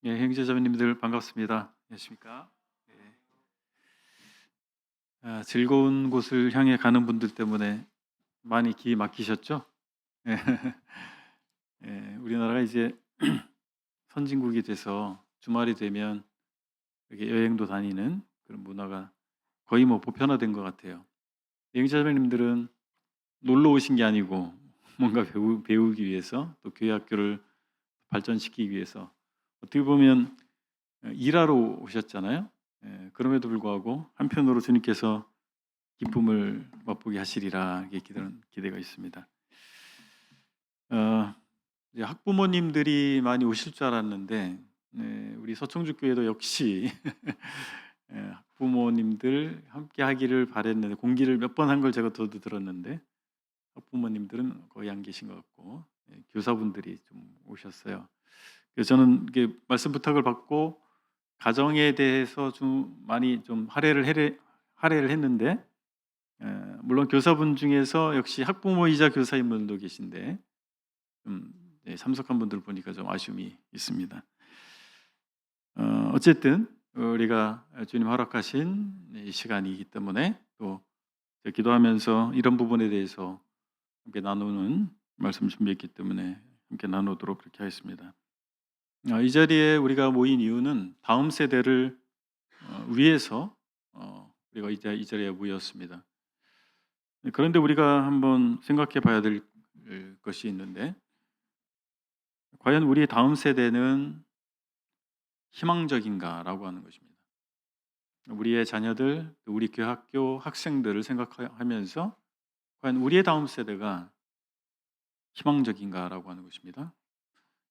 예, 형제자매님들 반갑습니다. 안녕하십니까? 예. 즐거운 곳을 향해 가는 분들 때문에 많이 기 막히셨죠? 예. 예, 우리나라가 이제 선진국이 돼서 주말이 되면 이렇게 여행도 다니는 그런 문화가 거의 뭐 보편화된 것 같아요. 형제자매님들은 놀러 오신 게 아니고 뭔가 배우기 위해서 또 교회 학교를 발전시키기 위해서 어떻게 보면 일하러 오셨잖아요. 예, 그럼에도 불구하고 한편으로 주님께서 기쁨을 맛보게 하시리라 기대가 있습니다. 이제 학부모님들이 많이 오실 줄 알았는데 우리 서청주 교회도 역시 학부모님들 함께 하기를 바랬는데 공기를 몇 번 한 걸 제가 저도 들었는데 학부모님들은 거의 안 계신 것 같고 교사분들이 좀 오셨어요. 그래서 저는 이게 말씀 부탁을 받고 가정에 대해서 좀 많이 좀 할애를 했는데 물론 교사분 중에서 역시 학부모이자 교사인 분도 계신데 좀 참석한 분들 보니까 좀 아쉬움이 있습니다. 어쨌든 우리가 주님 허락하신 이 시간이기 때문에 또 기도하면서 이런 부분에 대해서 함께 나누는 말씀 준비했기 때문에 함께 나누도록 그렇게 하겠습니다. 이 자리에 우리가 모인 이유는 다음 세대를 위해서 우리가 이 자리에 모였습니다. 그런데 우리가 한번 생각해 봐야 될 것이 있는데 과연 우리 다음 세대는 희망적인가라고 하는 것입니다. 우리의 자녀들, 우리 교회 학교 학생들을 생각하면서 과연 우리의 다음 세대가 희망적인가라고 하는 것입니다.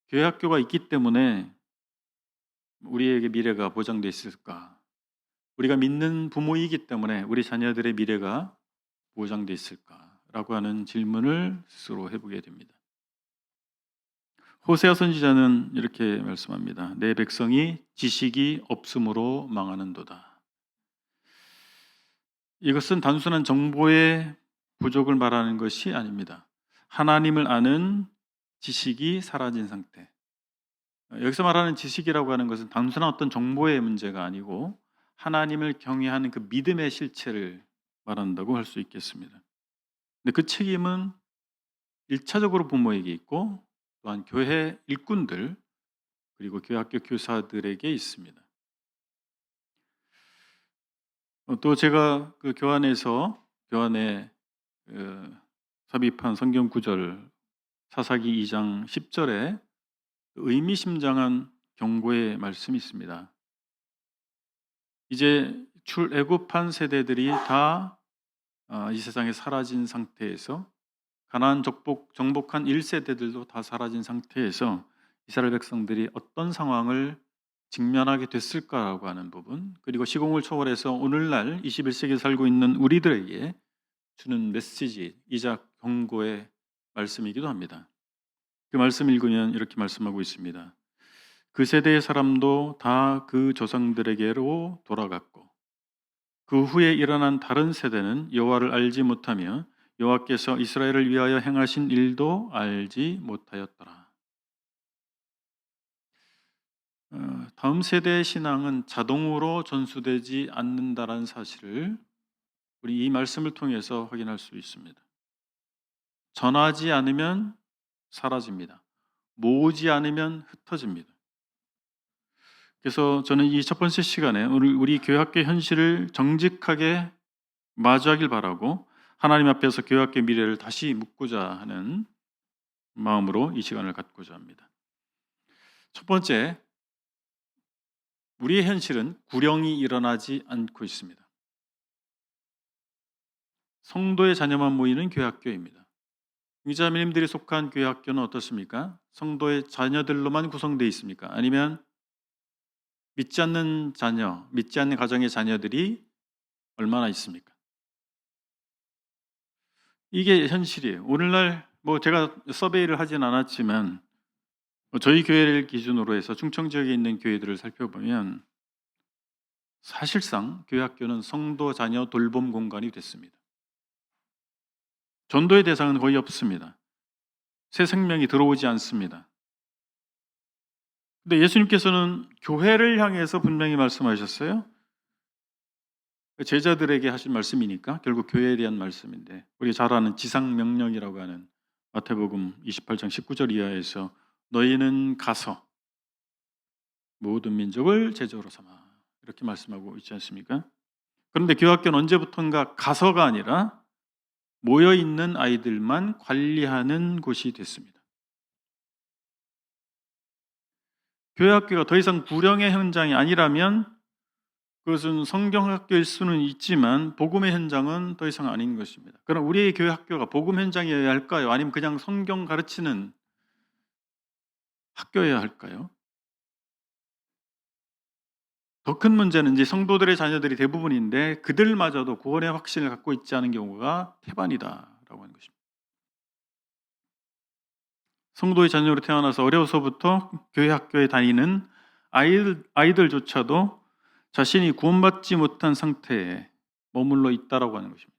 교회 학교가 있기 때문에 우리에게 미래가 보장되어 있을까? 우리가 믿는 부모이기 때문에 우리 자녀들의 미래가 보장되어 있을까라고 하는 질문을 스스로 해보게 됩니다. 호세아 선지자는 이렇게 말씀합니다. 내 백성이 지식이 없음으로 망하는도다. 이것은 단순한 정보의 부족을 말하는 것이 아닙니다. 하나님을 아는 지식이 사라진 상태. 여기서 말하는 지식이라고 하는 것은 단순한 어떤 정보의 문제가 아니고 하나님을 경외하는 그 믿음의 실체를 말한다고 할 수 있겠습니다. 근데 그 책임은 일차적으로 부모에게 있고 또한 교회 일꾼들 그리고 교회 학교 교사들에게 있습니다. 또 제가 그 교환에 삽입한 성경 구절 사사기 2장 10절에 의미심장한 경고의 말씀이 있습니다. 이제 출애굽한 세대들이 다 이 세상에 사라진 상태에서 가나안 정복한 1세대들도 다 사라진 상태에서 이스라엘 백성들이 어떤 상황을 직면하게 됐을까라고 하는 부분, 그리고 시공을 초월해서 오늘날 21세기에 살고 있는 우리들에게 주는 메시지이자 경고의 말씀이기도 합니다. 그 말씀 읽으면 이렇게 말씀하고 있습니다. 그 세대의 사람도 다 그 조상들에게로 돌아갔고 그 후에 일어난 다른 세대는 여호와를 알지 못하며 여호와께서 이스라엘을 위하여 행하신 일도 알지 못하였더라. 다음 세대의 신앙은 자동으로 전수되지 않는다라는 사실을 우리 이 말씀을 통해서 확인할 수 있습니다. 전하지 않으면 사라집니다. 모으지 않으면 흩어집니다. 그래서 저는 이 첫 번째 시간에 우리 교회학교 현실을 정직하게 마주하길 바라고 하나님 앞에서 교회학교 미래를 다시 묻고자 하는 마음으로 이 시간을 갖고자 합니다. 첫 번째, 우리의 현실은 구령이 일어나지 않고 있습니다. 성도의 자녀만 모이는 교회학교입니다. 자매님들이 속한 교회학교는 어떻습니까? 성도의 자녀들로만 구성되어 있습니까? 아니면 믿지 않는 자녀, 믿지 않는 가정의 자녀들이 얼마나 있습니까? 이게 현실이에요. 오늘날 제가 서베이를 하진 않았지만 저희 교회를 기준으로 해서 충청 지역에 있는 교회들을 살펴보면 사실상 교회 학교는 성도 자녀 돌봄 공간이 됐습니다. 전도의 대상은 거의 없습니다. 새 생명이 들어오지 않습니다. 근데 예수님께서는 교회를 향해서 분명히 말씀하셨어요. 제자들에게 하신 말씀이니까 결국 교회에 대한 말씀인데, 우리가 잘 아는 지상명령이라고 하는 마태복음 28장 19절 이하에서 너희는 가서 모든 민족을 제자로 삼아, 이렇게 말씀하고 있지 않습니까? 그런데 교학교는 언제부턴가 가서가 아니라 모여 있는 아이들만 관리하는 곳이 됐습니다. 교회학교가 더 이상 구령의 현장이 아니라면 그것은 성경학교일 수는 있지만 복음의 현장은 더 이상 아닌 것입니다. 그럼 우리의 교회학교가 복음 현장이어야 할까요? 아니면 그냥 성경 가르치는 학교여야 할까요? 더 큰 문제는 이제 성도들의 자녀들이 대부분인데 그들마저도 구원의 확신을 갖고 있지 않은 경우가 태반이다라고 하는 것입니다. 성도의 자녀로 태어나서 어려서부터 교회 학교에 다니는 아이들조차도 자신이 구원받지 못한 상태에 머물러 있다라고 하는 것입니다.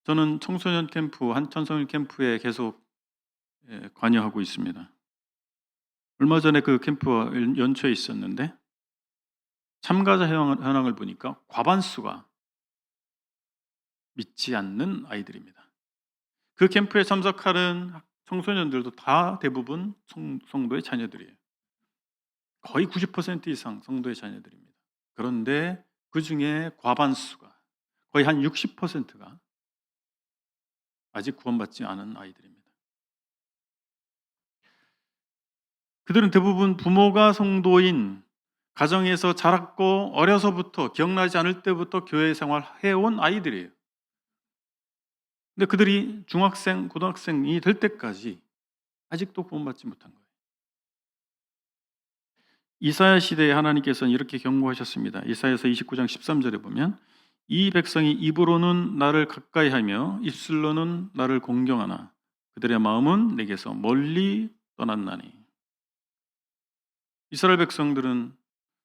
저는 청소년 캠프, 한천성일 캠프에 계속 관여하고 있습니다. 얼마 전에 그 캠프와 연초에 있었는데 참가자 현황을 보니까 과반수가 믿지 않는 아이들입니다. 그 캠프에 참석하는 청소년들도 다 대부분 성도의 자녀들이에요. 거의 90% 이상 성도의 자녀들입니다. 그런데 그 중에 과반수가, 거의 한 60%가 아직 구원받지 않은 아이들입니다. 그들은 대부분 부모가 성도인 가정에서 자랐고 어려서부터, 기억나지 않을 때부터 교회 생활해온 아이들이에요. 근데 그들이 중학생, 고등학생이 될 때까지 아직도 구원받지 못한 거예요. 이사야 시대에 하나님께서는 이렇게 경고하셨습니다. 이사야서 29장 13절에 보면 이 백성이 입으로는 나를 가까이하며 입술로는 나를 공경하나 그들의 마음은 내게서 멀리 떠났나니. 이스라엘 백성들은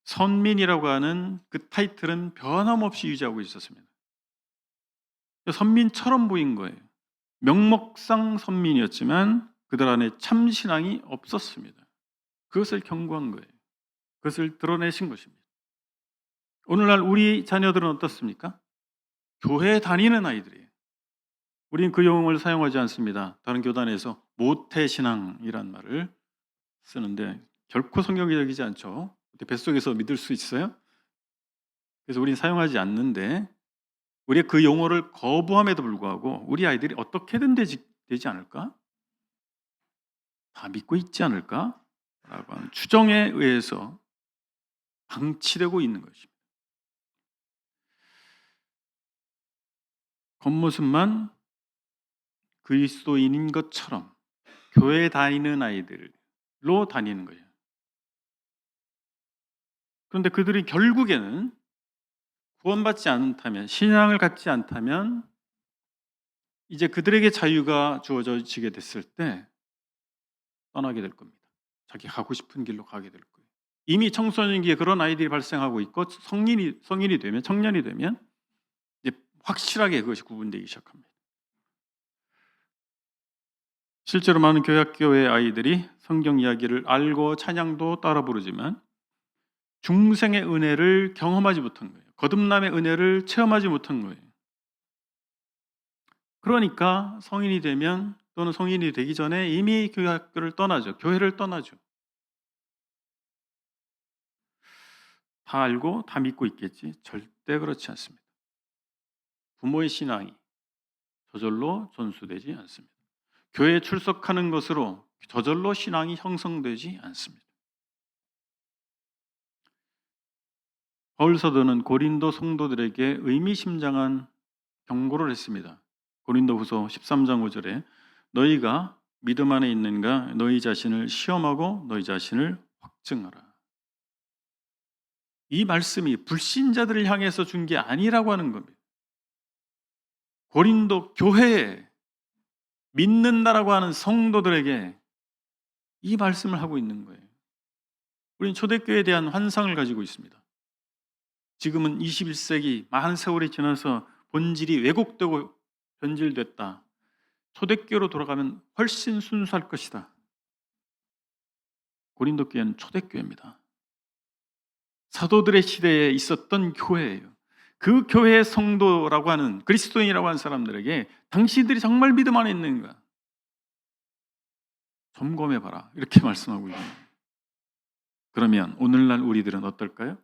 선민이라고 하는 그 타이틀은 변함없이 유지하고 있었습니다. 선민처럼 보인 거예요. 명목상 선민이었지만 그들 안에 참신앙이 없었습니다. 그것을 경고한 거예요. 그것을 드러내신 것입니다. 오늘날 우리 자녀들은 어떻습니까? 교회 다니는 아이들이에요. 우리는 그 용어를 사용하지 않습니다. 다른 교단에서 모태신앙이란 말을 쓰는데 결코 성경적이지 않죠. 뱃속에서 믿을 수 있어요? 그래서 우리는 사용하지 않는데, 우리가 그 용어를 거부함에도 불구하고 우리 아이들이 어떻게든 되지 않을까? 다 믿고 있지 않을까? 라고 하는 추정에 의해서 방치되고 있는 것입니다. 겉모습만 그리스도인인 것처럼 교회 다니는 아이들로 다니는 거예요. 그런데 그들이 결국에는 구원받지 않다면, 신앙을 갖지 않다면 이제 그들에게 자유가 주어지게 됐을 때 떠나게 될 겁니다. 자기 가고 싶은 길로 가게 될 거예요. 이미 청소년기에 그런 아이들이 발생하고 있고 성인이 되면, 청년이 되면 이제 확실하게 그것이 구분되기 시작합니다. 실제로 많은 교회학교의 아이들이 성경 이야기를 알고 찬양도 따라 부르지만 중생의 은혜를 경험하지 못한 거예요. 거듭남의 은혜를 체험하지 못한 거예요. 그러니까 성인이 되면, 또는 성인이 되기 전에 이미 교회학교를 떠나죠. 교회를 떠나죠. 다 알고 다 믿고 있겠지? 절대 그렇지 않습니다. 부모의 신앙이 저절로 전수되지 않습니다. 교회에 출석하는 것으로 저절로 신앙이 형성되지 않습니다. 바울 사도는 고린도 성도들에게 의미심장한 경고를 했습니다. 고린도후서 13장 5절에 너희가 믿음 안에 있는가 너희 자신을 시험하고 너희 자신을 확증하라. 이 말씀이 불신자들을 향해서 준 게 아니라고 하는 겁니다. 고린도 교회에 믿는다라고 하는 성도들에게 이 말씀을 하고 있는 거예요. 우리는 초대교회에 대한 환상을 가지고 있습니다. 지금은 21세기 많은 세월이 지나서 본질이 왜곡되고 변질됐다. 초대교회로 돌아가면 훨씬 순수할 것이다. 고린도 교회는 초대교회입니다. 사도들의 시대에 있었던 교회예요. 그 교회의 성도라고 하는 그리스도인이라고 하는 사람들에게 당신들이 정말 믿음 안에 있는가 점검해봐라 이렇게 말씀하고 있는 거예요. 그러면 오늘날 우리들은 어떨까요?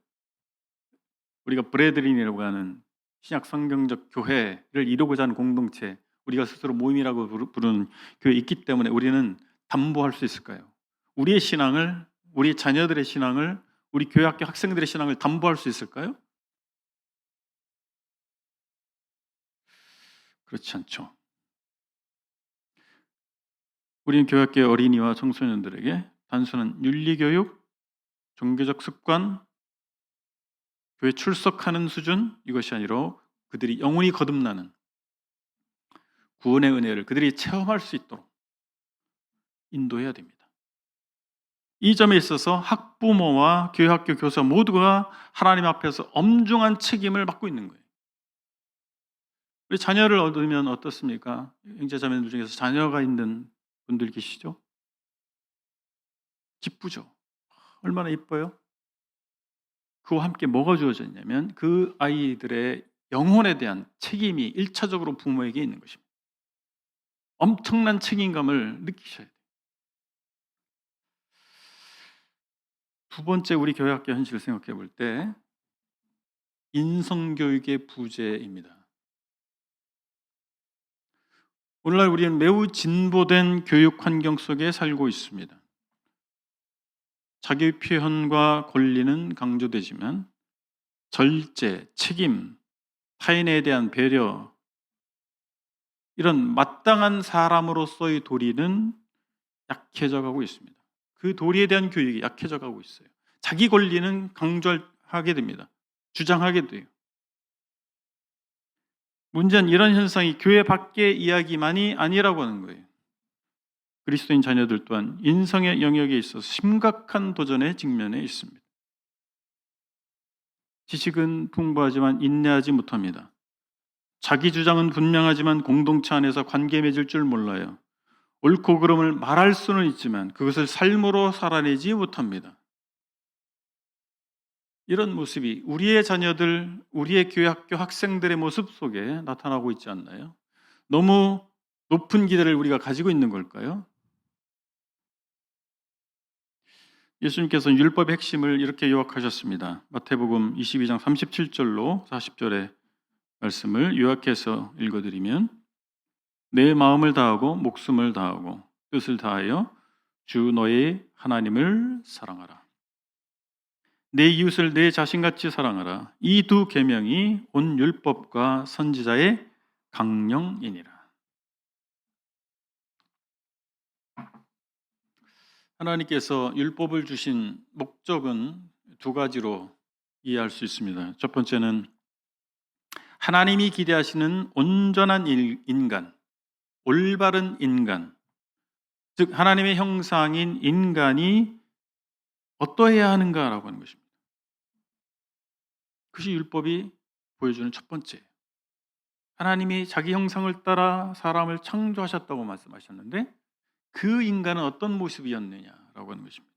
우리가 브레드린이라고 하는 신약 성경적 교회를 이루고자 하는 공동체, 우리가 스스로 모임이라고 부르는 교회에 있기 때문에 우리는 담보할 수 있을까요? 우리의 신앙을, 우리 자녀들의 신앙을, 우리 교회학교 학생들의 신앙을 담보할 수 있을까요? 그렇지 않죠. 우리는 교회학교의 어린이와 청소년들에게 단순한 윤리교육, 종교적 습관, 교회 출석하는 수준 이것이 아니라 그들이 영혼이 거듭나는 구원의 은혜를 그들이 체험할 수 있도록 인도해야 됩니다. 이 점에 있어서 학부모와 교회학교 교사 모두가 하나님 앞에서 엄중한 책임을 맡고 있는 거예요. 우리 자녀를 얻으면 어떻습니까? 형제자매들 중에서 자녀가 있는 분들 계시죠? 기쁘죠? 얼마나 이뻐요? 그와 함께 뭐가 주어져 있냐면 그 아이들의 영혼에 대한 책임이 1차적으로 부모에게 있는 것입니다. 엄청난 책임감을 느끼셔야 돼요. 두 번째 우리 교회학교 현실을 생각해 볼 때 인성교육의 부재입니다. 오늘날 우리는 매우 진보된 교육 환경 속에 살고 있습니다. 자기 표현과 권리는 강조되지만 절제, 책임, 타인에 대한 배려 이런 마땅한 사람으로서의 도리는 약해져 가고 있습니다. 그 도리에 대한 교육이 약해져 가고 있어요. 자기 권리는 강조하게 됩니다. 주장하게 돼요. 문제는 이런 현상이 교회 밖의 이야기만이 아니라고 하는 거예요. 그리스도인 자녀들 또한 인성의 영역에 있어서 심각한 도전에 직면해 있습니다. 지식은 풍부하지만 인내하지 못합니다. 자기 주장은 분명하지만 공동체 안에서 관계 맺을 줄 몰라요. 옳고 그름을 말할 수는 있지만 그것을 삶으로 살아내지 못합니다. 이런 모습이 우리의 자녀들, 우리의 교회 학교 학생들의 모습 속에 나타나고 있지 않나요? 너무 높은 기대를 우리가 가지고 있는 걸까요? 예수님께서는 율법의 핵심을 이렇게 요약하셨습니다. 마태복음 22장 37절로 40절의 말씀을 요약해서 읽어드리면 내 마음을 다하고 목숨을 다하고 뜻을 다하여 주 너의 하나님을 사랑하라. 내 이웃을 내 자신같이 사랑하라. 이 두 계명이 온 율법과 선지자의 강령이니라. 하나님께서 율법을 주신 목적은 두 가지로 이해할 수 있습니다. 첫 번째는 하나님이 기대하시는 온전한 인간, 올바른 인간, 즉 하나님의 형상인 인간이 어떠해야 하는가라고 하는 것입니다. 그것이 율법이 보여주는 첫 번째예요. 하나님이 자기 형상을 따라 사람을 창조하셨다고 말씀하셨는데 그 인간은 어떤 모습이었느냐라고 하는 것입니다.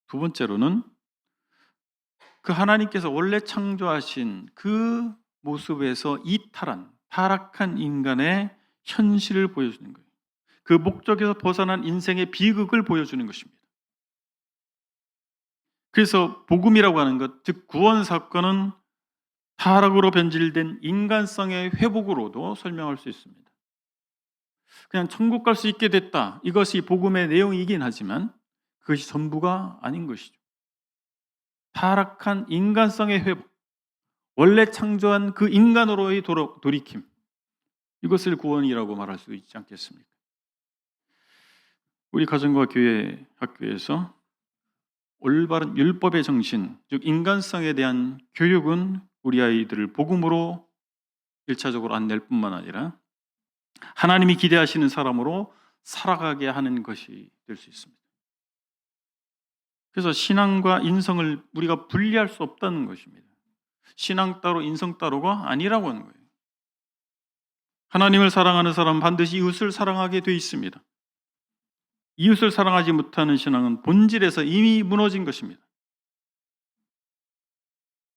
두 번째로는 그 하나님께서 원래 창조하신 그 모습에서 이탈한 타락한 인간의 현실을 보여주는 거예요. 그 목적에서 벗어난 인생의 비극을 보여주는 것입니다. 그래서 복음이라고 하는 것, 즉 구원 사건은 타락으로 변질된 인간성의 회복으로도 설명할 수 있습니다. 그냥 천국 갈 수 있게 됐다. 이것이 복음의 내용이긴 하지만 그것이 전부가 아닌 것이죠. 타락한 인간성의 회복, 원래 창조한 그 인간으로의 돌이킴, 이것을 구원이라고 말할 수 있지 않겠습니까? 우리 가정과 교회, 학교에서 올바른 율법의 정신, 즉 인간성에 대한 교육은 우리 아이들을 복음으로 1차적으로 안낼 뿐만 아니라 하나님이 기대하시는 사람으로 살아가게 하는 것이 될 수 있습니다. 그래서 신앙과 인성을 우리가 분리할 수 없다는 것입니다. 신앙 따로 인성 따로가 아니라고 하는 거예요. 하나님을 사랑하는 사람은 반드시 이웃을 사랑하게 돼 있습니다. 이웃을 사랑하지 못하는 신앙은 본질에서 이미 무너진 것입니다.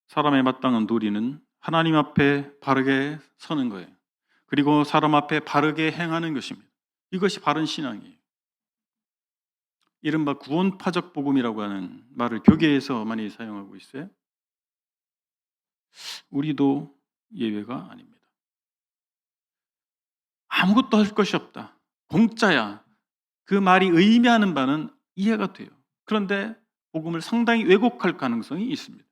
사람의 마땅한 도리는 하나님 앞에 바르게 서는 거예요. 그리고 사람 앞에 바르게 행하는 것입니다. 이것이 바른 신앙이에요. 이른바 구원파적 복음이라고 하는 말을 교계에서 많이 사용하고 있어요. 우리도 예외가 아닙니다. 아무것도 할 것이 없다. 공짜야. 그 말이 의미하는 바는 이해가 돼요. 그런데 복음을 상당히 왜곡할 가능성이 있습니다.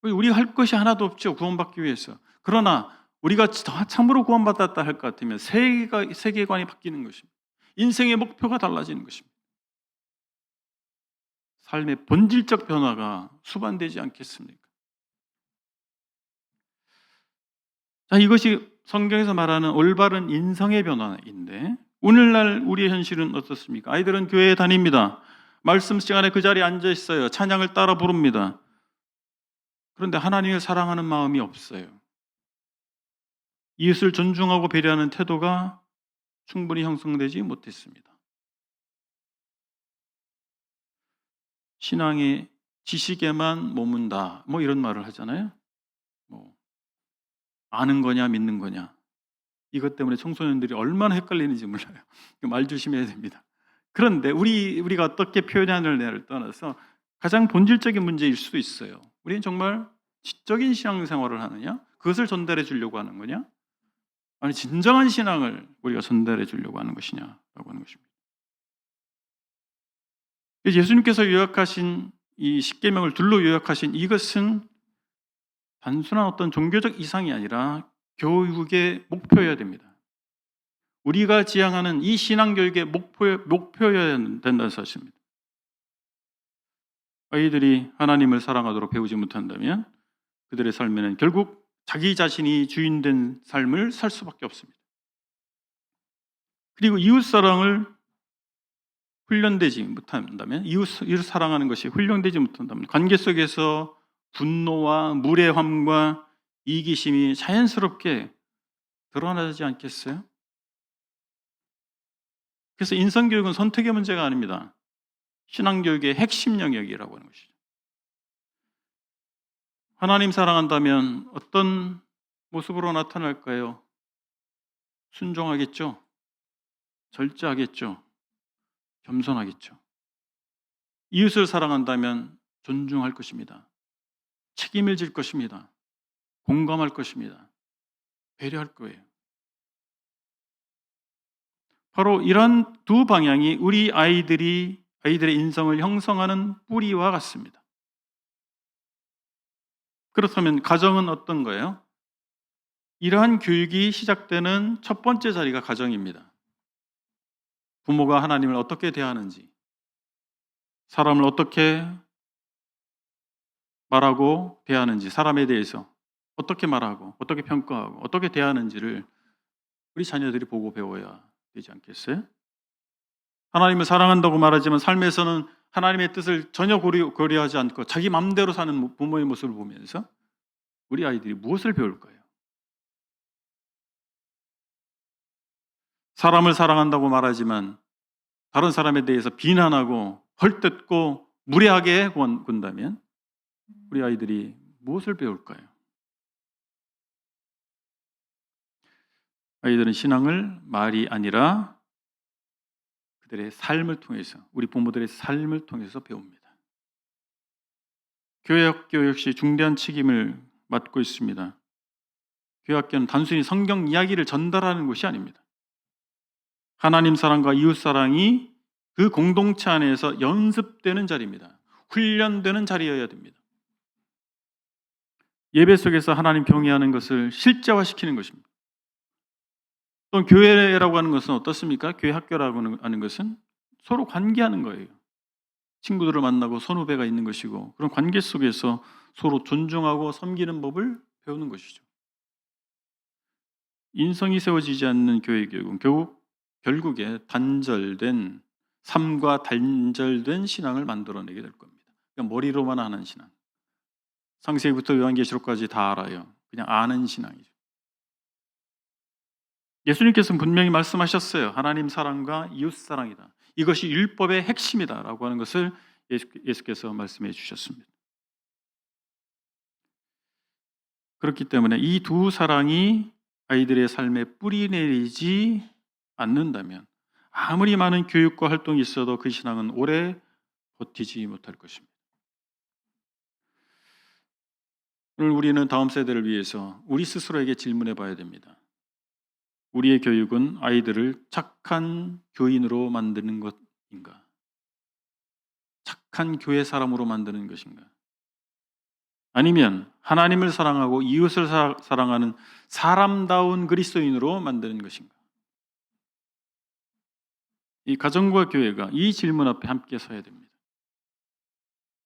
우리가 할 것이 하나도 없죠. 구원받기 위해서. 그러나 우리가 참으로 구원받았다 할 것 같으면 세계관이 바뀌는 것입니다. 인생의 목표가 달라지는 것입니다. 삶의 본질적 변화가 수반되지 않겠습니까? 자, 이것이 성경에서 말하는 올바른 인성의 변화인데 오늘날 우리의 현실은 어떻습니까? 아이들은 교회에 다닙니다. 말씀 시간에 그 자리에 앉아 있어요. 찬양을 따라 부릅니다. 그런데 하나님을 사랑하는 마음이 없어요. 이웃을 존중하고 배려하는 태도가 충분히 형성되지 못했습니다. 신앙의 지식에만 머문다. 뭐 이런 말을 하잖아요. 아는 거냐 믿는 거냐. 이것 때문에 청소년들이 얼마나 헷갈리는지 몰라요. 말 조심해야 됩니다. 그런데 우리가 어떻게 표현하느냐를 떠나서 가장 본질적인 문제일 수도 있어요. 우리는 정말 지적인 신앙생활을 하느냐? 그것을 전달해 주려고 하는 거냐? 아니 진정한 신앙을 우리가 전달해 주려고 하는 것이냐라고 하는 것입니다. 예수님께서 요약하신 이 십계명을 둘로 요약하신 이것은 단순한 어떤 종교적 이상이 아니라 교육의 목표여야 됩니다. 우리가 지향하는 이 신앙교육의 목표여야 된다는 사실입니다. 아이들이 하나님을 사랑하도록 배우지 못한다면 그들의 삶에는 결국 자기 자신이 주인된 삶을 살 수밖에 없습니다. 그리고 이웃사랑을 훈련되지 못한다면, 이웃을 사랑하는 것이 훈련되지 못한다면 관계 속에서 분노와 무례함과 이기심이 자연스럽게 드러나지 않겠어요? 그래서 인성교육은 선택의 문제가 아닙니다. 신앙교육의 핵심 영역이라고 하는 것이죠. 하나님 사랑한다면 어떤 모습으로 나타날까요? 순종하겠죠? 절제하겠죠? 겸손하겠죠? 이웃을 사랑한다면 존중할 것입니다. 책임을 질 것입니다. 공감할 것입니다. 배려할 거예요. 바로 이런 두 방향이 우리 아이들의 인성을 형성하는 뿌리와 같습니다. 그렇다면 가정은 어떤 거예요? 이러한 교육이 시작되는 첫 번째 자리가 가정입니다. 부모가 하나님을 어떻게 대하는지, 사람을 어떻게 말하고 대하는지, 사람에 대해서 어떻게 말하고 어떻게 평가하고 어떻게 대하는지를 우리 자녀들이 보고 배워야 되지 않겠어요? 하나님을 사랑한다고 말하지만 삶에서는 하나님의 뜻을 전혀 고려하지 않고 자기 마음대로 사는 부모의 모습을 보면서 우리 아이들이 무엇을 배울까요? 사람을 사랑한다고 말하지만 다른 사람에 대해서 비난하고 헐뜯고 무례하게 군다면 우리 아이들이 무엇을 배울까요? 아이들은 신앙을 말이 아니라 그들의 삶을 통해서, 우리 부모들의 삶을 통해서 배웁니다. 교회학교 역시 중대한 책임을 맡고 있습니다. 교회학교는 단순히 성경 이야기를 전달하는 곳이 아닙니다. 하나님 사랑과 이웃 사랑이 그 공동체 안에서 연습되는 자리입니다. 훈련되는 자리여야 됩니다. 예배 속에서 하나님 경외하는 것을 실제화시키는 것입니다. 또 교회라고 하는 것은 어떻습니까? 교회 학교라고 하는 것은 서로 관계하는 거예요. 친구들을 만나고 선후배가 있는 것이고 그런 관계 속에서 서로 존중하고 섬기는 법을 배우는 것이죠. 인성이 세워지지 않는 교회 교육은 결국에 단절된 삶과 단절된 신앙을 만들어내게 될 겁니다. 그러니까 머리로만 아는 신앙. 창세기부터 요한계시록까지 다 알아요. 그냥 아는 신앙이죠. 예수님께서는 분명히 말씀하셨어요. 하나님 사랑과 이웃 사랑이다. 이것이 율법의 핵심이다라고 하는 것을 예수께서 말씀해 주셨습니다. 그렇기 때문에 이 두 사랑이 아이들의 삶에 뿌리 내리지 않는다면 아무리 많은 교육과 활동이 있어도 그 신앙은 오래 버티지 못할 것입니다. 오늘 우리는 다음 세대를 위해서 우리 스스로에게 질문해 봐야 됩니다. 우리의 교육은 아이들을 착한 교인으로 만드는 것인가? 착한 교회 사람으로 만드는 것인가? 아니면 하나님을 사랑하고 이웃을 사랑하는 사람다운 그리스도인으로 만드는 것인가? 이 가정과 교회가 이 질문 앞에 함께 서야 됩니다.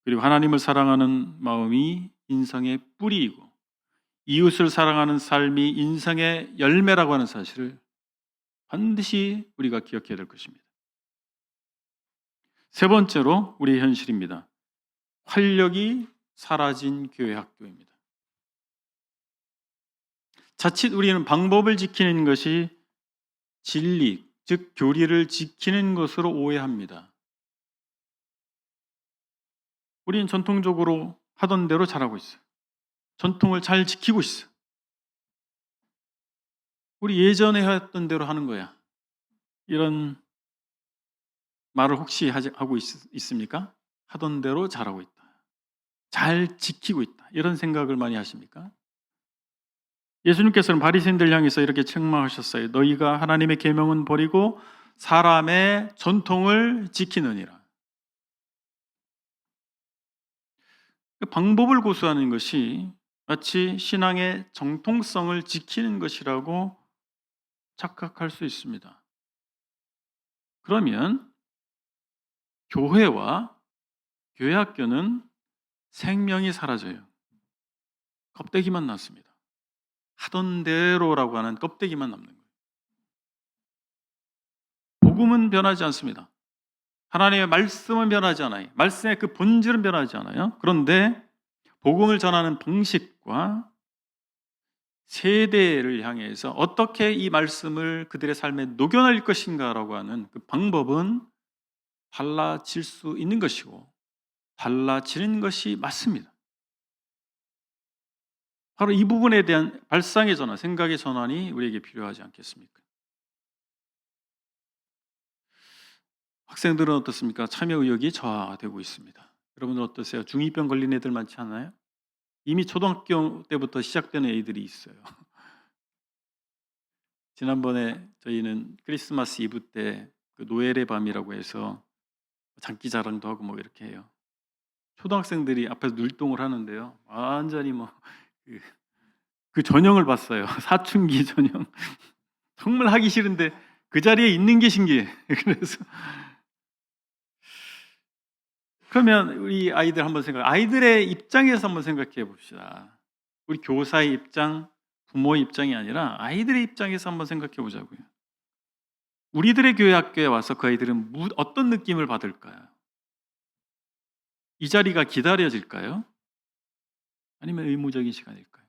그리고 하나님을 사랑하는 마음이 인성의 뿌리이고 이웃을 사랑하는 삶이 인성의 열매라고 하는 사실을 반드시 우리가 기억해야 될 것입니다. 세 번째로 우리의 현실입니다. 활력이 사라진 교회 학교입니다. 자칫 우리는 방법을 지키는 것이 진리, 즉 교리를 지키는 것으로 오해합니다. 우리는 전통적으로 하던 대로 잘하고 있어요. 전통을 잘 지키고 있어. 우리 예전에 했던 대로 하는 거야. 이런 말을 혹시 하고 있습니까? 하던 대로 잘하고 있다. 잘 지키고 있다. 이런 생각을 많이 하십니까? 예수님께서는 바리새인들 향해서 이렇게 책망하셨어요. 너희가 하나님의 계명은 버리고 사람의 전통을 지키느니라. 방법을 고수하는 것이 마치 신앙의 정통성을 지키는 것이라고 착각할 수 있습니다. 그러면 교회와 교회 학교는 생명이 사라져요. 껍데기만 남습니다. 하던 대로라고 하는 껍데기만 남는 거예요. 복음은 변하지 않습니다. 하나님의 말씀은 변하지 않아요. 말씀의 그 본질은 변하지 않아요. 그런데 복음을 전하는 방식과 세대를 향해서 어떻게 이 말씀을 그들의 삶에 녹여낼 것인가라고 하는 그 방법은 달라질 수 있는 것이고 달라지는 것이 맞습니다. 바로 이 부분에 대한 발상의 전환, 생각의 전환이 우리에게 필요하지 않겠습니까? 학생들은 어떻습니까? 참여 의욕이 저하되고 있습니다. 여러분은 어떠세요? 중2병 걸린 애들 많지 않아요? 이미 초등학교 때부터 시작되는 애들이 있어요. 지난번에 저희는 크리스마스 이브 때 그 노엘의 밤이라고 해서 장기자랑도 하고 뭐 이렇게 해요. 초등학생들이 앞에서 눌동을 하는데요. 완전히 그 전형을 봤어요. 사춘기 전형. 정말 하기 싫은데 그 자리에 있는 게 신기해. 그래서 그러면 우리 아이들 한번 아이들의 입장에서 한번 생각해 봅시다. 우리 교사의 입장, 부모의 입장이 아니라 아이들의 입장에서 한번 생각해 보자고요. 우리들의 교회 학교에 와서 그 아이들은 어떤 느낌을 받을까요? 이 자리가 기다려질까요? 아니면 의무적인 시간일까요?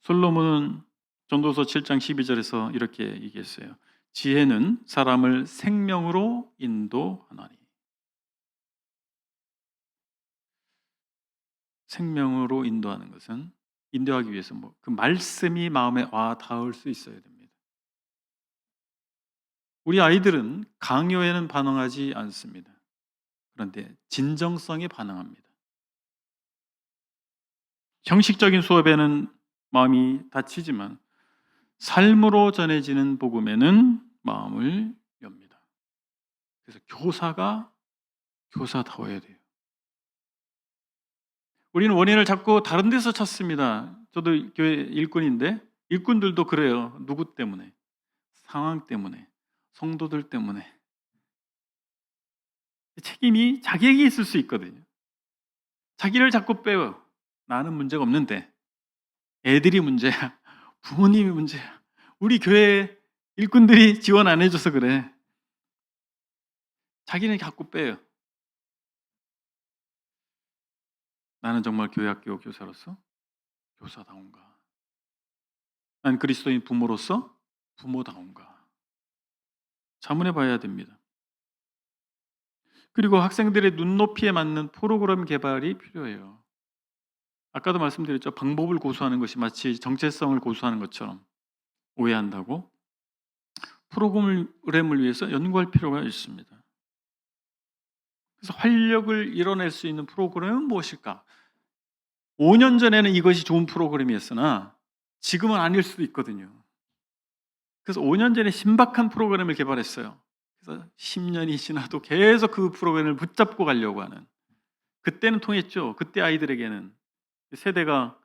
솔로몬은 전도서 7장 12절에서 이렇게 얘기했어요. 지혜는 사람을 생명으로 인도하나니. 생명으로 인도하는 것은 인도하기 위해서 그 말씀이 마음에 와 닿을 수 있어야 됩니다. 우리 아이들은 강요에는 반응하지 않습니다. 그런데 진정성에 반응합니다. 형식적인 수업에는 마음이 다치지만 삶으로 전해지는 복음에는 마음을 엽니다. 그래서 교사가 교사다워야 돼요. 우리는 원인을 자꾸 다른 데서 찾습니다. 저도 교회 일꾼인데 일꾼들도 그래요. 누구 때문에? 상황 때문에, 성도들 때문에. 책임이 자기에게 있을 수 있거든요. 자기를 자꾸 빼요. 나는 문제가 없는데 애들이 문제야. 부모님이 문제야. 우리 교회 일꾼들이 지원 안 해줘서 그래. 자기는 자꾸 빼요. 나는 정말 교회 학교 교사로서 교사다운가? 난 그리스도인 부모로서 부모다운가 자문해 봐야 됩니다. 그리고 학생들의 눈높이에 맞는 프로그램 개발이 필요해요. 아까도 말씀드렸죠. 방법을 고수하는 것이 마치 정체성을 고수하는 것처럼 오해한다고. 프로그램을 위해서 연구할 필요가 있습니다. 그래서 활력을 이뤄낼 수 있는 프로그램은 무엇일까? 5년 전에는 이것이 좋은 프로그램이었으나 지금은 아닐 수도 있거든요. 그래서 5년 전에 신박한 프로그램을 개발했어요. 그래서 10년이 지나도 계속 그 프로그램을 붙잡고 가려고 하는. 그때는 통했죠. 그때 아이들에게는. 세대가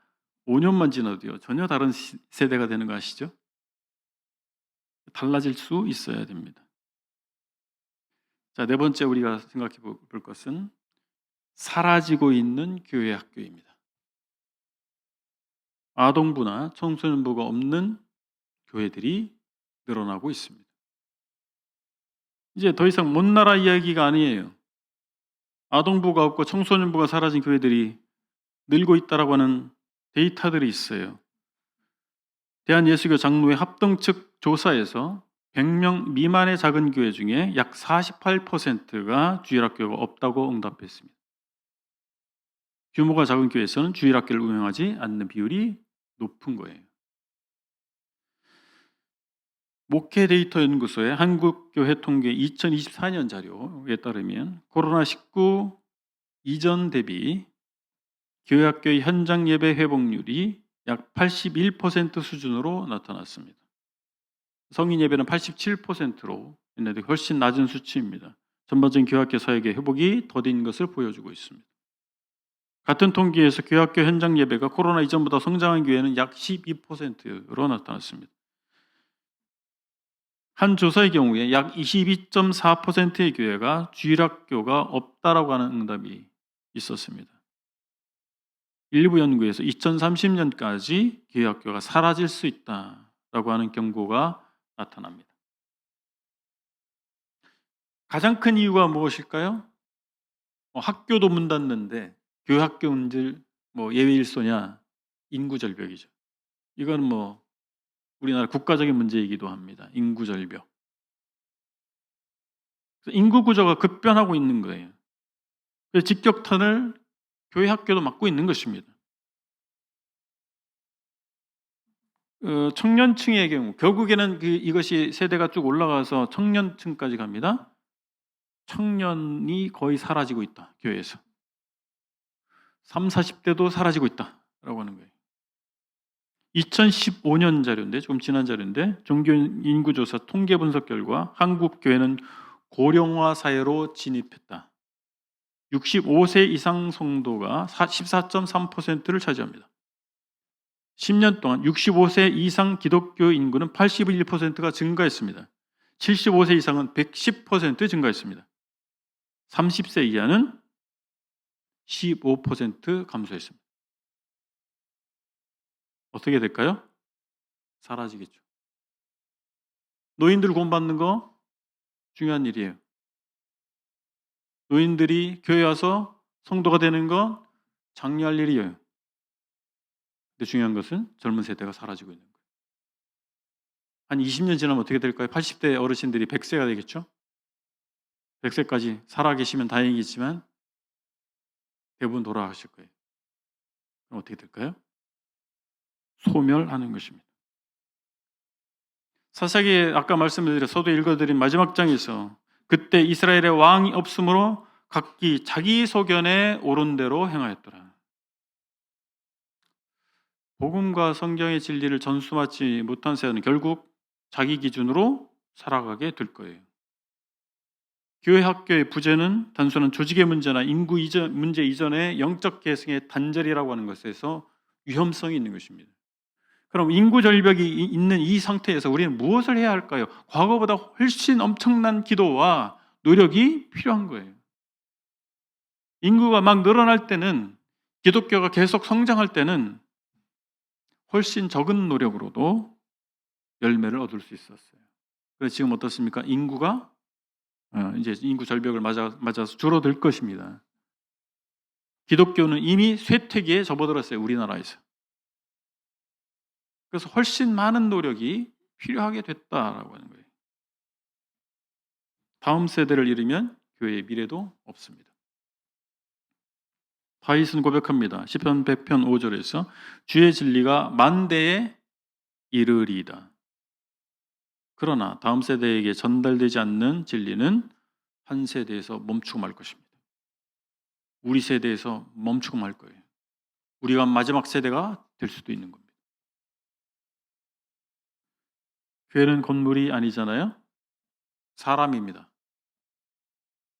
5년만 지나도요. 전혀 다른 세대가 되는 거 아시죠? 달라질 수 있어야 됩니다. 자, 네 번째 우리가 생각해 볼 것은 사라지고 있는 교회 학교입니다. 아동부나 청소년부가 없는 교회들이 늘어나고 있습니다. 이제 더 이상 먼 나라 이야기가 아니에요. 아동부가 없고 청소년부가 사라진 교회들이 늘고 있다라고 하는 데이터들이 있어요. 대한예수교 장로회 합동 측 조사에서 100명 미만의 작은 교회 중에 약 48%가 주일학교가 없다고 응답했습니다. 규모가 작은 교회에서는 주일학교를 운영하지 않는 비율이 높은 거예요. 목회 데이터 연구소의 한국교회 통계 2024년 자료에 따르면 코로나19 이전 대비 교회학교의 현장 예배 회복률이 약 81% 수준으로 나타났습니다. 성인 예배는 87%로 했는데 훨씬 낮은 수치입니다. 전반적인 교회학교 사역의 회복이 더딘 것을 보여주고 있습니다. 같은 통계에서 교회학교 현장 예배가 코로나 이전보다 성장한 교회는 약 12%로 나타났습니다. 한 조사의 경우에 약 22.4%의 교회가 주일학교가 없다라고 하는 응답이 있었습니다. 일부 연구에서 2030년까지 교회학교가 사라질 수 있다라고 하는 경고가 나타납니다. 가장 큰 이유가 무엇일까요? 학교도 문 닫는데 교회학교인들 예외일소냐? 인구 절벽이죠. 이건 우리나라 국가적인 문제이기도 합니다. 인구 절벽. 인구 구조가 급변하고 있는 거예요. 그래서 직격탄을 교회 학교도 맞고 있는 것입니다. 청년층의 경우 결국에는 이것이 세대가 쭉 올라가서 청년층까지 갑니다. 청년이 거의 사라지고 있다. 교회에서. 30, 40대도 사라지고 있다라고 하는 거예요. 2015년 자료인데 조금 지난 자료인데 종교 인구조사 통계 분석 결과 한국 교회는 고령화 사회로 진입했다. 65세 이상 성도가 14.3%를 차지합니다. 10년 동안 65세 이상 기독교 인구는 81%가 증가했습니다. 75세 이상은 110% 증가했습니다. 30세 이하는 15% 감소했습니다. 어떻게 될까요? 사라지겠죠. 노인들 구원받는 거 중요한 일이에요. 노인들이 교회 와서 성도가 되는 건 장려할 일이에요. 근데 중요한 것은 젊은 세대가 사라지고 있는 거예요. 한 20년 지나면 어떻게 될까요? 80대 어르신들이 100세가 되겠죠? 100세까지 살아계시면 다행이지만 대부분 돌아가실 거예요. 그럼 어떻게 될까요? 소멸하는 것입니다. 사사기에 아까 말씀드린 서두 읽어드린 마지막 장에서 그때 이스라엘의 왕이 없으므로 각기 자기 소견에 옳은 대로 행하였더라. 복음과 성경의 진리를 전수받지 못한 세대는 결국 자기 기준으로 살아가게 될 거예요. 교회 학교의 부재는 단순한 조직의 문제나 인구 문제 이전의 영적 계승의 단절이라고 하는 것에서 위험성이 있는 것입니다. 그럼 인구 절벽이 있는 이 상태에서 우리는 무엇을 해야 할까요? 과거보다 훨씬 엄청난 기도와 노력이 필요한 거예요. 인구가 막 늘어날 때는 기독교가 계속 성장할 때는 훨씬 적은 노력으로도 열매를 얻을 수 있었어요. 그래서 지금 어떻습니까? 인구가 이제 인구 절벽을 맞아서 줄어들 것입니다. 기독교는 이미 쇠퇴기에 접어들었어요. 우리나라에서. 그래서 훨씬 많은 노력이 필요하게 됐다라고 하는 거예요. 다음 세대를 잃으면 교회의 미래도 없습니다. 다윗은 고백합니다. 시편 100편 5절에서 주의 진리가 만대에 이르리이다. 그러나 다음 세대에게 전달되지 않는 진리는 한 세대에서 멈추고 말 것입니다. 우리 세대에서 멈추고 말 거예요. 우리가 마지막 세대가 될 수도 있는 겁니다. 교회는 건물이 아니잖아요. 사람입니다.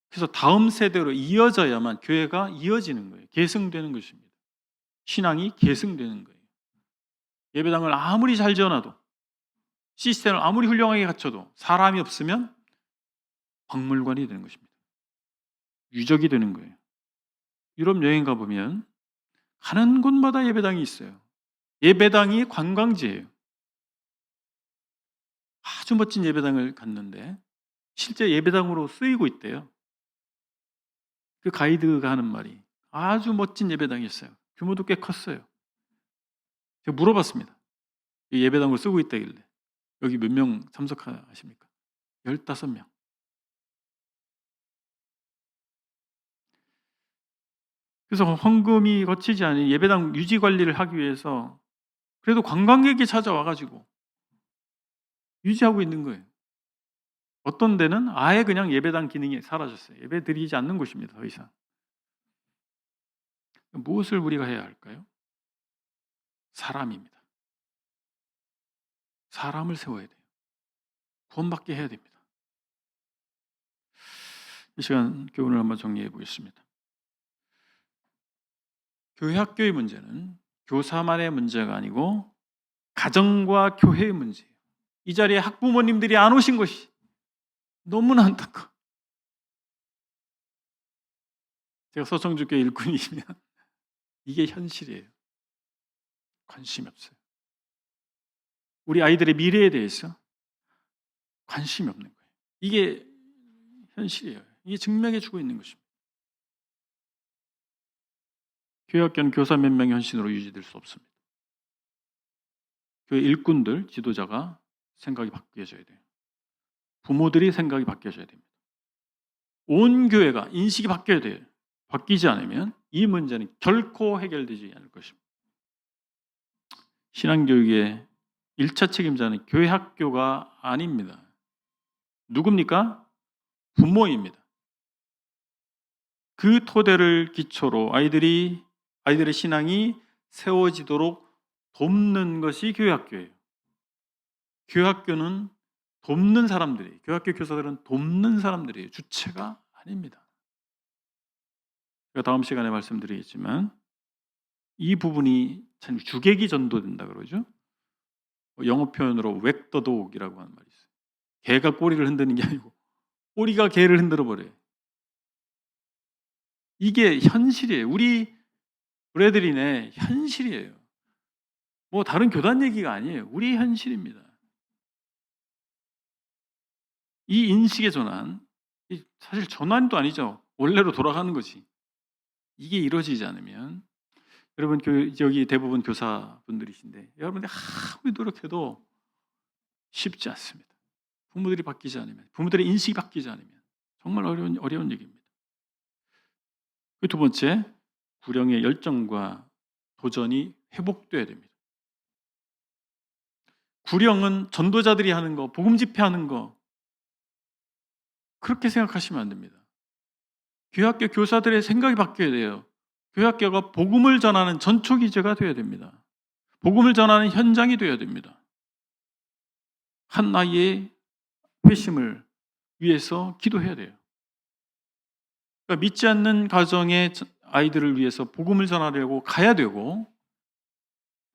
그래서 다음 세대로 이어져야만 교회가 이어지는 거예요. 계승되는 것입니다. 신앙이 계승되는 거예요. 예배당을 아무리 잘 지어놔도, 시스템을 아무리 훌륭하게 갖춰도 사람이 없으면 박물관이 되는 것입니다. 유적이 되는 거예요. 유럽 여행 가보면 가는 곳마다 예배당이 있어요. 예배당이 관광지예요. 아주 멋진 예배당을 갔는데 실제 예배당으로 쓰이고 있대요. 그 가이드가 하는 말이 아주 멋진 예배당이었어요. 규모도 꽤 컸어요. 제가 물어봤습니다. 예배당으로 쓰고 있다길래 여기 몇 명 참석하십니까? 15명. 그래서 헌금이 거치지 않은 예배당 유지 관리를 하기 위해서 그래도 관광객이 찾아와가지고 유지하고 있는 거예요. 어떤 데는 아예 그냥 예배당 기능이 사라졌어요. 예배 드리지 않는 곳입니다. 더 이상. 무엇을 우리가 해야 할까요? 사람입니다. 사람을 세워야 돼요. 구원받게 해야 됩니다. 이 시간 교훈을 한번 정리해 보겠습니다. 교회 학교의 문제는 교사만의 문제가 아니고 가정과 교회의 문제예요. 이 자리에 학부모님들이 안 오신 것이 너무나 안타까워. 제가 서청주교회 일꾼이시면 이게 현실이에요. 관심이 없어요. 우리 아이들의 미래에 대해서 관심이 없는 거예요. 이게 현실이에요. 이게 증명해주고 있는 것입니다. 교회학교는 교사 몇 명의 헌신으로 유지될 수 없습니다. 교회 일꾼들, 지도자가 생각이 바뀌어져야 돼요. 부모들이 생각이 바뀌어져야 됩니다. 온 교회가 인식이 바뀌어야 돼요. 바뀌지 않으면 이 문제는 결코 해결되지 않을 것입니다. 신앙교육의 1차 책임자는 교회 학교가 아닙니다. 누굽니까? 부모입니다. 그 토대를 기초로 아이들의 신앙이 세워지도록 돕는 것이 교회학교예요. 교회학교는 돕는 사람들이에요. 교회학교 교사들은 돕는 사람들이에요. 주체가 아닙니다. 제가 다음 시간에 말씀드리겠지만 이 부분이 참 주객이 전도된다 그러죠. 영어 표현으로 wag the dog이라고 하는 말이 있어요. 개가 꼬리를 흔드는 게 아니고 꼬리가 개를 흔들어 버려요. 이게 현실이에요. 우리 브레드린의 현실이에요. 뭐 다른 교단 얘기가 아니에요. 우리 현실입니다. 이 인식의 전환, 사실 전환도 아니죠. 원래로 돌아가는 거지. 이게 이루어지지 않으면 여러분 여기 대부분 교사분들이신데 여러분들 아무리 노력해도 쉽지 않습니다. 부모들이 바뀌지 않으면, 부모들의 인식이 바뀌지 않으면 정말 어려운 얘기입니다. 두 번째, 구령의 열정과 도전이 회복돼야 됩니다. 구령은 전도자들이 하는 거, 복음 집회하는 거 그렇게 생각하시면 안 됩니다. 교회학교 교사들의 생각이 바뀌어야 돼요. 교회학교가 복음을 전하는 전초기제가 되어야 됩니다. 복음을 전하는 현장이 되어야 됩니다. 한 아이의 회심을 위해서 기도해야 돼요. 그러니까 믿지 않는 가정의 아이들을 위해서 복음을 전하려고 가야 되고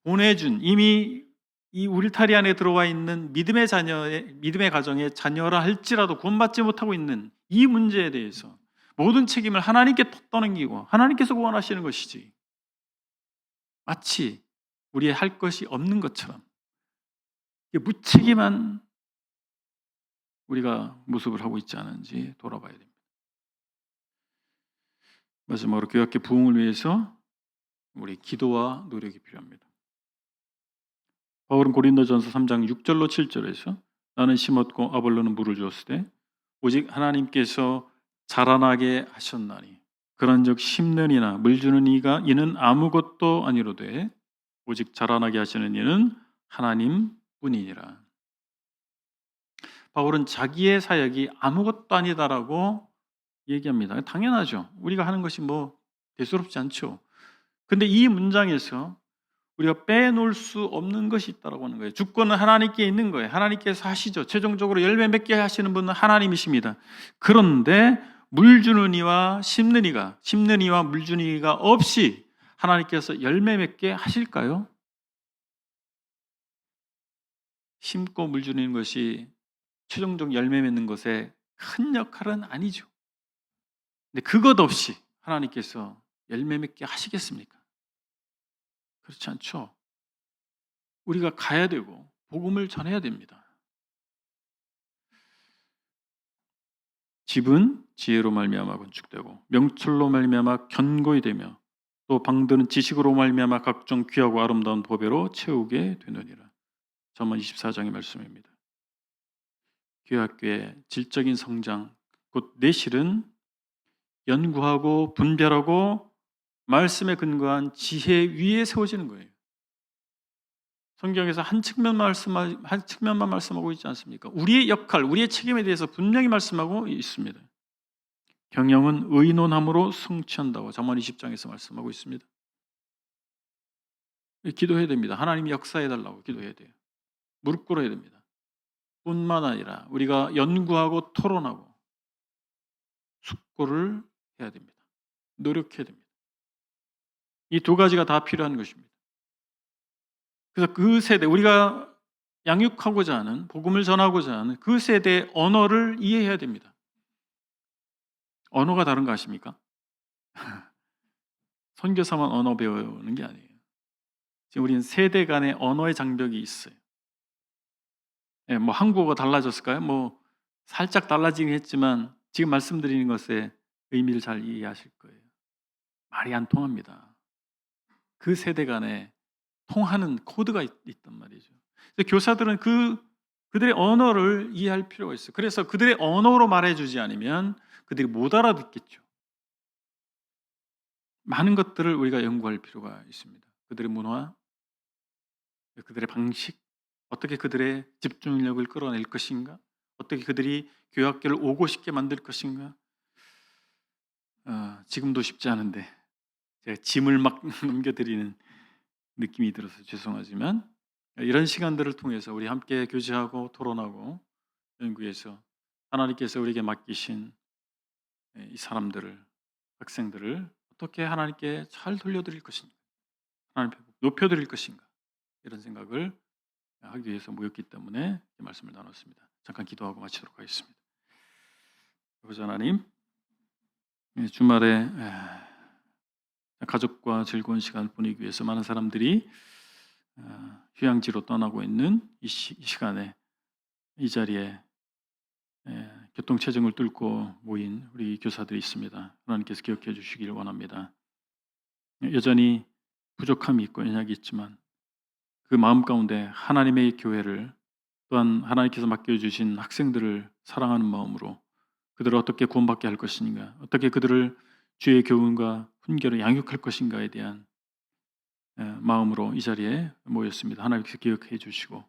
보내준 이미 이 울타리 안에 들어와 있는 믿음의 가정의 자녀라 할지라도 구원받지 못하고 있는 이 문제에 대해서 모든 책임을 하나님께 떠넘기고 하나님께서 구원하시는 것이지 마치 우리의 할 것이 없는 것처럼 무책임한 우리가 모습을 하고 있지 않은지 돌아봐야 됩니다. 마지막으로 교회학교 부흥을 위해서 우리 기도와 노력이 필요합니다. 바울은 고린도전서 3장 6절로 7절에서 나는 심었고 아볼로는 물을 주었으되 오직 하나님께서 자라나게 하셨나니 그런즉 심는 이나 물 주는 이는 아무것도 아니로되 오직 자라나게 하시는 이는 하나님뿐이니라. 바울은 자기의 사역이 아무것도 아니다라고 얘기합니다. 당연하죠. 우리가 하는 것이 뭐 대수롭지 않죠. 근데 이 문장에서 우리가 빼놓을 수 없는 것이 있다고 하는 거예요. 주권은 하나님께 있는 거예요. 하나님께서 하시죠. 최종적으로 열매 맺게 하시는 분은 하나님이십니다. 그런데 물 주는 이와 심는 이와 물 주는 이가 없이 하나님께서 열매 맺게 하실까요? 심고 물 주는 것이 최종적 열매 맺는 것에 큰 역할은 아니죠. 근데 그것 없이 하나님께서 열매 맺게 하시겠습니까? 그렇지 않죠. 우리가 가야 되고 복음을 전해야 됩니다. 집은 지혜로 말미암아 건축되고 명철로 말미암아 견고히 되며 또 방들은 지식으로 말미암아 각종 귀하고 아름다운 보배로 채우게 되느니라. 잠언 24장의 말씀입니다. 교회학교의 질적인 성장, 곧 내실은 연구하고 분별하고 말씀에 근거한 지혜 위에 세워지는 거예요. 성경에서 한 측면만 말씀하고 있지 않습니까? 우리의 역할, 우리의 책임에 대해서 분명히 말씀하고 있습니다. 경영은 의논함으로 성취한다고 잠언 20장에서 말씀하고 있습니다. 기도해야 됩니다. 하나님이 역사해달라고 기도해야 돼요. 무릎 꿇어야 됩니다. 뿐만 아니라 우리가 연구하고 토론하고 숙고를 해야 됩니다. 노력해야 됩니다. 이 두 가지가 다 필요한 것입니다. 그래서 그 세대, 우리가 양육하고자 하는, 복음을 전하고자 하는 그 세대의 언어를 이해해야 됩니다. 언어가 다른 거 아십니까? 선교사만 언어 배우는 게 아니에요. 지금 우리는 세대 간의 언어의 장벽이 있어요. 예, 뭐 한국어가 달라졌을까요? 뭐 살짝 달라지긴 했지만 지금 말씀드리는 것의 의미를 잘 이해하실 거예요. 말이 안 통합니다. 그 세대 간에 통하는 코드가 있단 말이죠. 교사들은 그들의 언어를 이해할 필요가 있어요. 그래서 그들의 언어로 말해주지 않으면 그들이 못 알아듣겠죠. 많은 것들을 우리가 연구할 필요가 있습니다. 그들의 문화, 그들의 방식, 어떻게 그들의 집중력을 끌어낼 것인가, 어떻게 그들이 교회학교를 오고 싶게 만들 것인가. 지금도 쉽지 않은데 제가 짐을 막 넘겨드리는 느낌이 들어서 죄송하지만 이런 시간들을 통해서 우리 함께 교제하고 토론하고 연구해서 하나님께서 우리에게 맡기신 이 사람들을, 학생들을 어떻게 하나님께 잘 돌려드릴 것인가, 하나님 높여드릴 것인가, 이런 생각을 하기 위해서 모였기 때문에 이 말씀을 나눴습니다. 잠깐 기도하고 마치도록 하겠습니다. 아버지 하나님, 주말에 가족과 즐거운 시간을 보내기 위해서 많은 사람들이 휴양지로 떠나고 있는 이 시간에 이 자리에 교통체증을 뚫고 모인 우리 교사들이 있습니다. 하나님께서 기억해 주시기를 원합니다. 여전히 부족함이 있고 연약이 있지만 그 마음 가운데 하나님의 교회를, 또한 하나님께서 맡겨주신 학생들을 사랑하는 마음으로 그들을 어떻게 구원받게 할 것인가, 어떻게 그들을 주의 교훈과 훈계로 양육할 것인가에 대한 마음으로 이 자리에 모였습니다. 하나님께서 기억해 주시고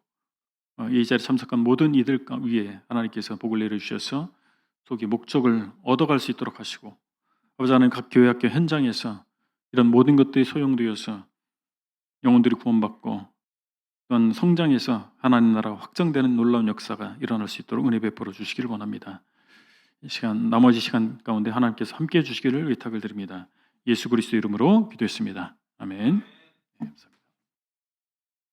이 자리에 참석한 모든 이들 위에 하나님께서 복을 내려주셔서 속이 목적을 얻어갈 수 있도록 하시고, 아버지 하나님, 각 교회 학교 현장에서 이런 모든 것들이 소용되어서 영혼들이 구원받고 또한 성장해서 하나님 나라가 확장되는 놀라운 역사가 일어날 수 있도록 은혜 베풀어 주시기를 원합니다. 이 시간, 나머지 시간 가운데 하나님께서 함께해 주시기를 의탁을 드립니다. 예수 그리스도 이름으로 기도했습니다. 아멘.